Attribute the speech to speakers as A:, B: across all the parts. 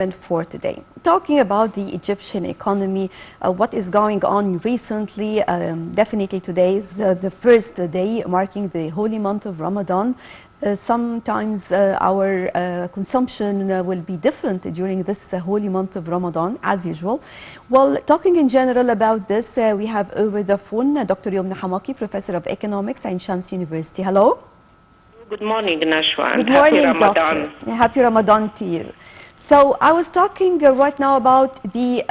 A: For today, talking about the Egyptian economy, what is going on recently. Definitely today is the first day marking the holy month of Ramadan. Sometimes our consumption will be different during this holy month of Ramadan, as usual. Well, talking in general about this, we have over the phone Dr. Youmn Hamaki, Professor of Economics at Shams University. Hello.
B: Good morning, Nashwa, and
A: Good morning,
B: happy Ramadan.
A: Doctor. Happy Ramadan to you. So I was talking right now about the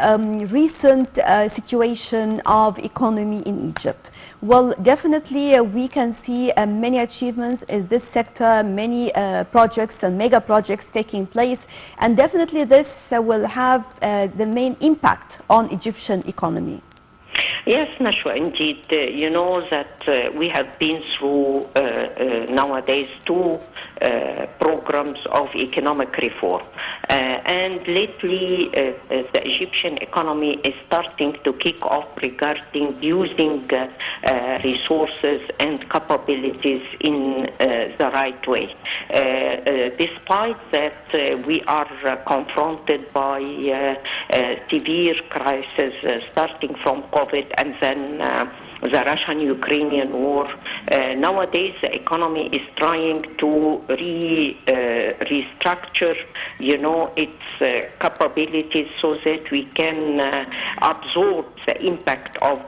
A: recent situation of economy in Egypt. Well, definitely we can see many achievements in this sector, many projects and mega projects taking place, and definitely this will have the main impact on Egyptian economy.
B: Yes, Nashwa, indeed. You know that we have been through nowadays two programs of economic reform. And lately, the Egyptian economy is starting to kick off regarding using resources and capabilities in the right way. Despite that, we are confronted by severe crisis starting from COVID and then the Russian-Ukrainian war. Nowadays, the economy is trying to restructure, its capabilities so that we can absorb the impact of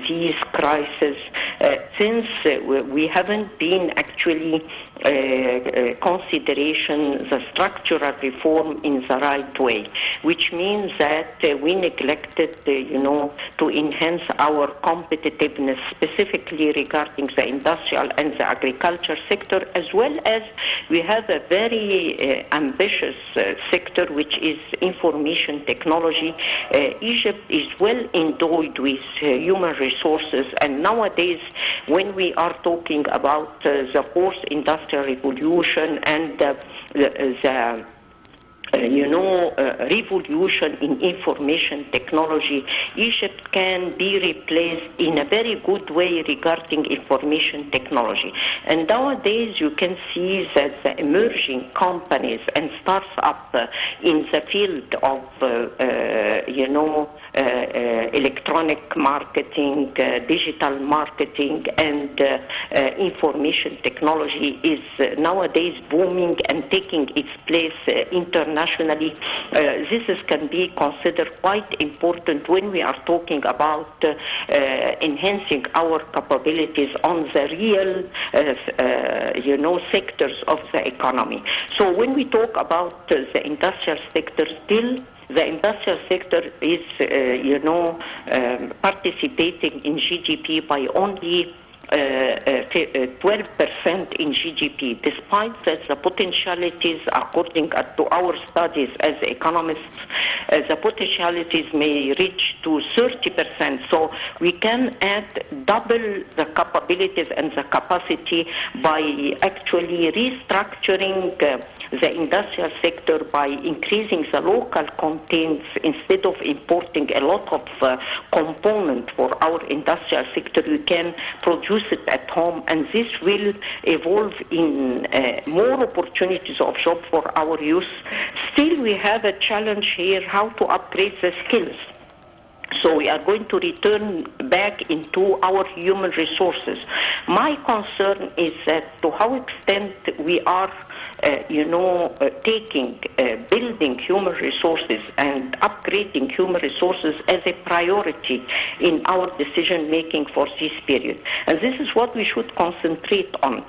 B: these crises. Since we haven't been actually consideration the structural reform in the right way, which means that we neglected, to enhance our competitiveness, specifically regarding the industrial and the agriculture sector, as well as we have a very ambitious sector, which is information technology. Egypt is well endowed with human resources, and nowadays, when we are talking about the fourth industrial revolution and the revolution in information technology, Egypt can be replaced in a very good way regarding information technology. And nowadays you can see that the emerging companies and startups in the field of, electronic marketing, digital marketing, and information technology is nowadays booming and taking its place internationally. This can be considered quite important when we are talking about enhancing our capabilities on the real, sectors of the economy. So when we talk about the industrial sector, still the industrial sector is, participating in GDP by only 12% in GDP, despite that the potentialities, according to our studies as economists, the potentialities may reach to 30%. So we can add double the capabilities and the capacity by actually restructuring the industrial sector by increasing the local contents instead of importing a lot of components for our industrial sector. We can produce it at home, and this will evolve in more opportunities of job for our youth. Still, we have a challenge here how to upgrade the skills. So we are going to return back into our human resources. My concern is that to how extent we are building human resources and upgrading human resources as a priority in our decision making for this period. And this is what we should concentrate on.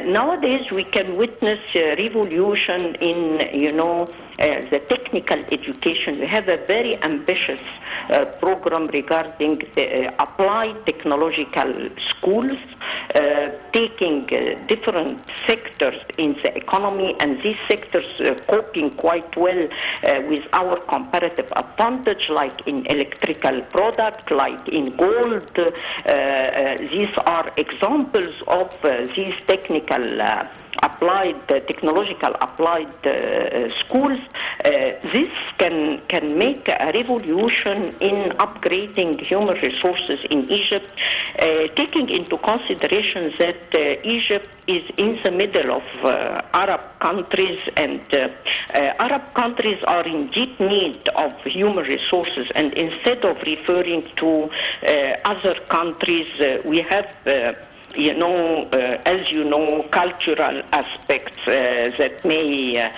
B: Nowadays, we can witness a revolution in, the technical education. We have a very ambitious program regarding the applied technological schools, taking different sectors in the economy, and these sectors coping quite well with our comparative advantage, like in electrical product, like in gold. These are examples of these technical technological applied schools, this can make a revolution in upgrading human resources in Egypt, taking into consideration that Egypt is in the middle of Arab countries, and Arab countries are in deep need of human resources, and instead of referring to other countries, we have as you know, cultural aspects that may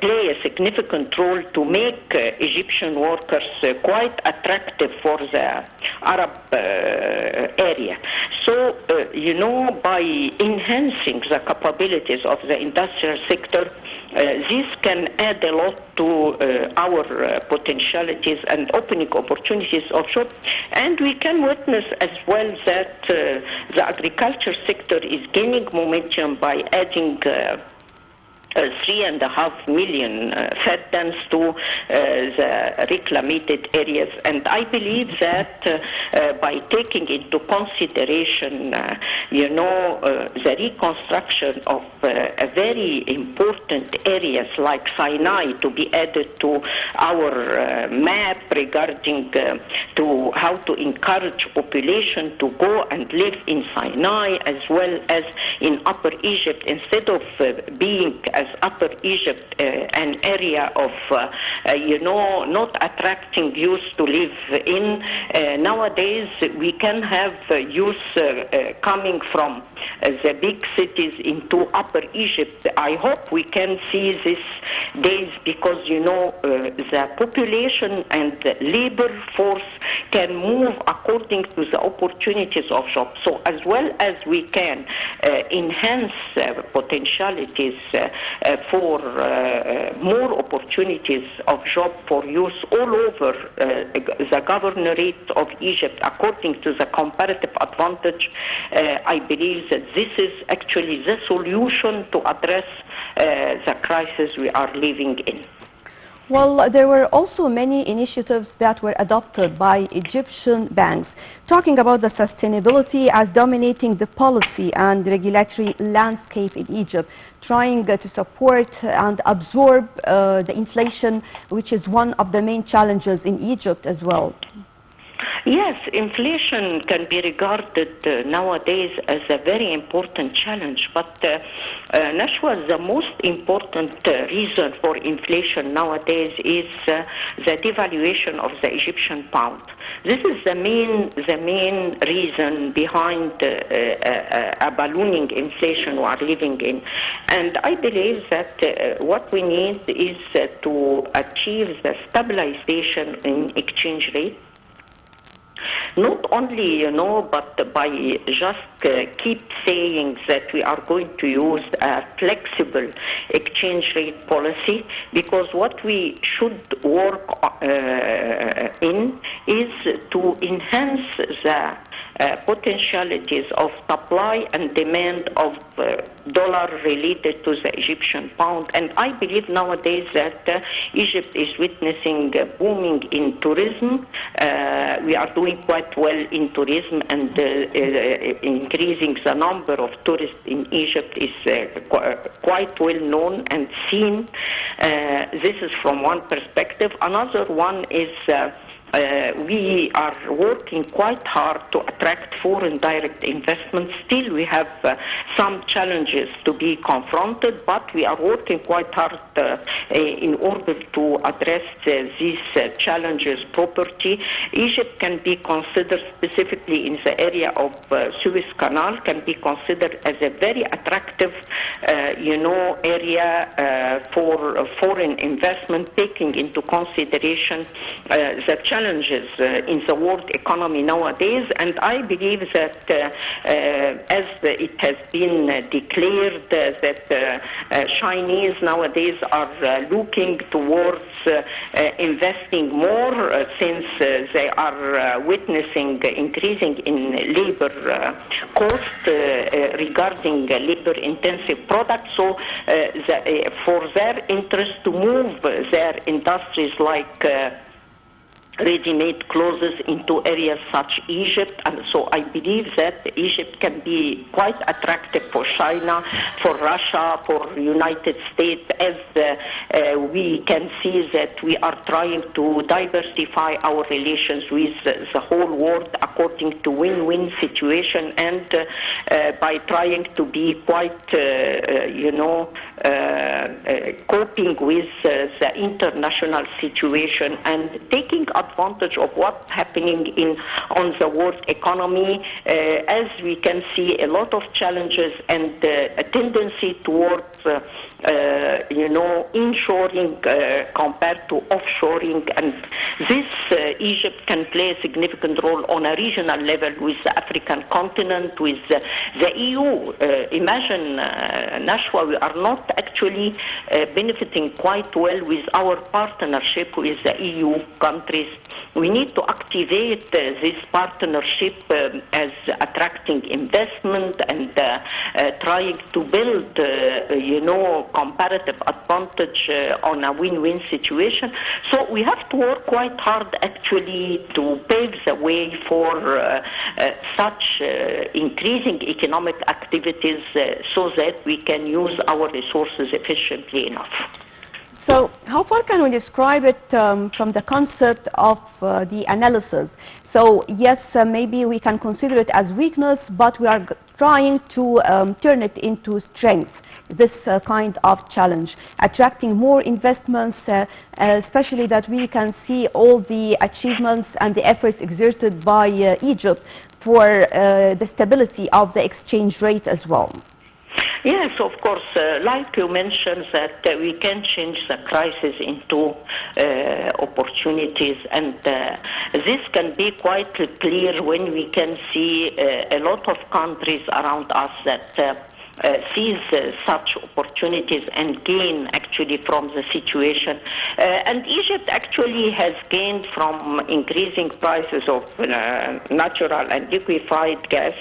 B: play a significant role to make Egyptian workers quite attractive for the Arab area. So, by enhancing the capabilities of the industrial sector, this can add a lot to our potentialities and opening opportunities of job. And we can witness as well that the agriculture sector is gaining momentum by adding 3.5 million fattens to the reclamated areas. And I believe that by taking into consideration, the reconstruction of very important areas like Sinai to be added to our map regarding to how to encourage population to go and live in Sinai as well as in Upper Egypt, instead of being as Upper Egypt an area of, not attracting youth to live in. Nowadays, we can have youth coming from the big cities into Upper Egypt. I hope we can see these days because, the population and the labor force can move according to the opportunities of jobs. So as well as we can enhance potentialities for more opportunities of job for youth all over the governorate of Egypt according to the comparative advantage, I believe that this is actually the solution to address the crisis we are living in.
A: Well, there were also many initiatives that were adopted by Egyptian banks, talking about the sustainability as dominating the policy and regulatory landscape in Egypt, trying to support and absorb the inflation, which is one of the main challenges in Egypt as well.
B: Yes, inflation can be regarded nowadays as a very important challenge, but Nashwa, the most important reason for inflation nowadays is the devaluation of the Egyptian pound. This is the main reason behind a ballooning inflation we are living in. And I believe that what we need is to achieve the stabilization in exchange rate. Not only, but by just keep saying that we are going to use a flexible exchange rate policy, because what we should work in is to enhance the potentialities of supply and demand of dollar related to the Egyptian pound. And I believe nowadays that Egypt is witnessing booming in tourism. We are doing quite well in tourism, and increasing the number of tourists in Egypt is quite well known and seen. This is from one perspective. Another one is we are working quite hard to attract foreign direct investment. Still, we have some challenges to be confronted, but we are working quite hard in order to address these challenges properly. Egypt can be considered, specifically in the area of Suez Canal, can be considered as a very attractive, area for foreign investment, taking into consideration the challenges in the world economy nowadays. And I believe that as it has been declared that Chinese nowadays are looking towards investing more since they are witnessing increasing in labor cost regarding labor-intensive products. So for their interest to move their industries like ready-made clothes into areas such Egypt, and so I believe that Egypt can be quite attractive for China, for Russia, for United States, as we can see that we are trying to diversify our relations with the whole world according to win-win situation, and by trying to be quite, coping with the international situation and taking advantage of what's happening on the world economy. As we can see, a lot of challenges and a tendency towards inshoring compared to offshoring, and this Egypt can play a significant role on a regional level with the African continent, with the EU. Imagine, Nashwa, we are not actually benefiting quite well with our partnership with the EU countries. We need to activate this partnership as attracting investment and trying to build, comparative advantage on a win-win situation. So we have to work quite hard actually to pave the way for such increasing economic activities so that we can use our resources efficiently enough.
A: So how far can we describe it from the concept of the analysis? So yes, maybe we can consider it as weakness, but we are trying to turn it into strength, this kind of challenge, attracting more investments, especially that we can see all the achievements and the efforts exerted by Egypt for the stability of the exchange rate as well.
B: Yes, of course. Like you mentioned, that we can change the crisis into opportunities, and this can be quite clear when we can see a lot of countries around us that seize such opportunities and gain actually from the situation. And Egypt actually has gained from increasing prices of natural and liquefied gas.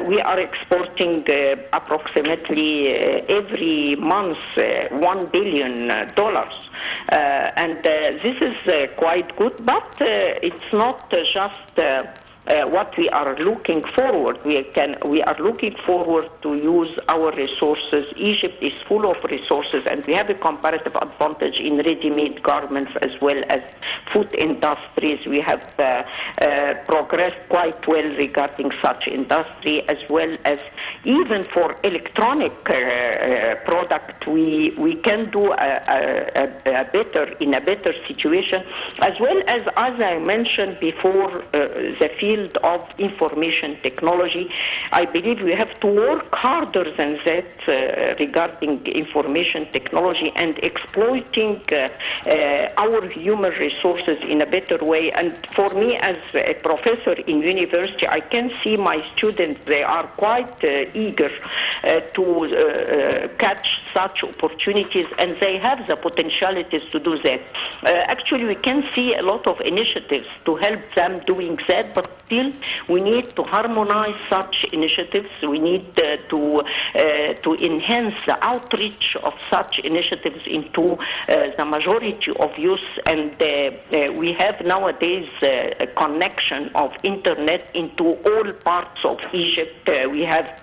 B: We are exporting approximately every month $1 billion. And this is quite good, but it's not just what we are looking forward. We are looking forward to use our resources. Egypt is full of resources, and we have a comparative advantage in ready-made garments as well as food industries. We have progressed quite well regarding such industry, as well as even for electronic product, we can do in a better situation, as well as I mentioned before, the field of information technology. I believe we have to work harder than that regarding information technology and exploiting our human resources in a better way. And for me, as a professor in university, I can see my students, they are quite eager to catch such opportunities, and they have the potentialities to do that. Actually, we can see a lot of initiatives to help them doing that, but still we need to harmonize such initiatives. We need to enhance the outreach of such initiatives into the majority of youth, and we have nowadays a connection of internet into all parts of Egypt. We have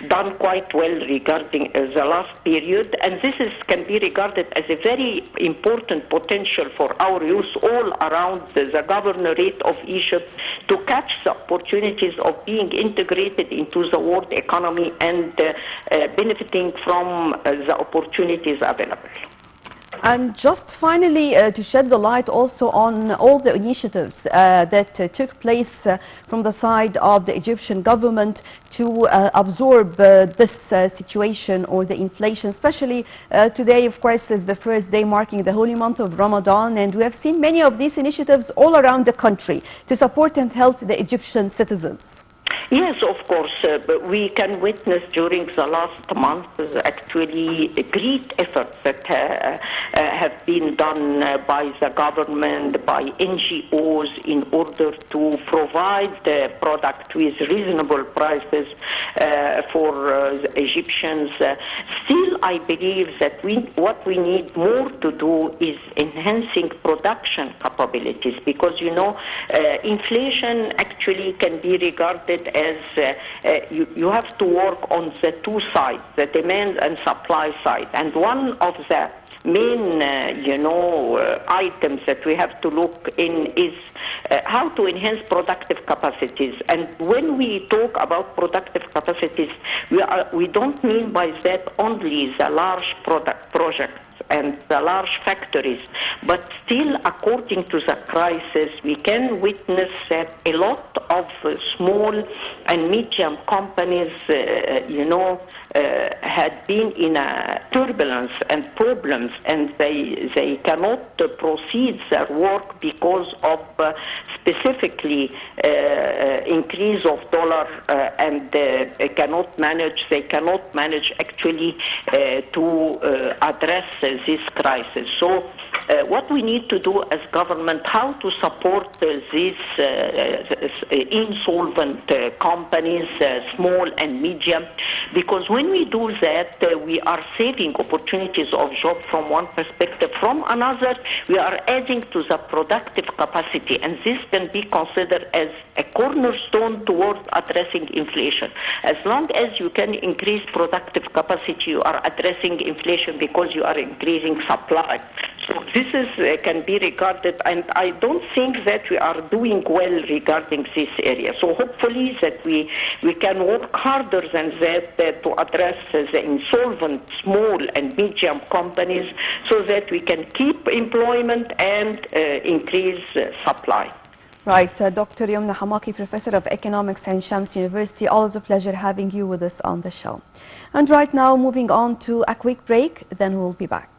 B: done quite well regarding the last period, and this can be regarded as a very important potential for our youth all around the governorate of Egypt to catch the opportunities of being integrated into the world economy and benefiting from the opportunities available.
A: And just finally, to shed the light also on all the initiatives that took place from the side of the Egyptian government to absorb this situation or the inflation, especially today, of course, is the first day marking the holy month of Ramadan, and we have seen many of these initiatives all around the country to support and help the Egyptian citizens.
B: Yes, of course. But we can witness during the last month actually great efforts that have been done by the government, by NGOs in order to provide the product with reasonable prices for the Egyptians. Still, I believe that what we need more to do is enhancing production capabilities, because, you know, inflation actually can be regarded as you have to work on the two sides, the demand and supply side. And one of the main, items that we have to look in is how to enhance productive capacities. And when we talk about productive capacities, we don't mean by that only the large projects and the large factories, but still, according to the crisis, we can witness that a lot of small and medium companies, had been in a turbulence and problems, and they cannot proceed their work because of specifically increase of dollar, and they cannot manage actually to address this crisis. So what we need to do as government, how to support these insolvent companies, small and medium, because when we do that, we are saving opportunities of job from one perspective. From another, we are adding to the productive capacity, and this can be considered as a cornerstone towards addressing inflation. As long as you can increase productive capacity, you are addressing inflation because you are increasing supply. So this can be regarded, and I don't think that we are doing well regarding this area. So hopefully that we can work harder than that to address the insolvent small and medium companies, so that we can keep employment and increase supply.
A: Right, Dr. Youmn Hamaki, Professor of Economics at Shams University. Always a pleasure having you with us on the show. And right now, moving on to a quick break, then we'll be back.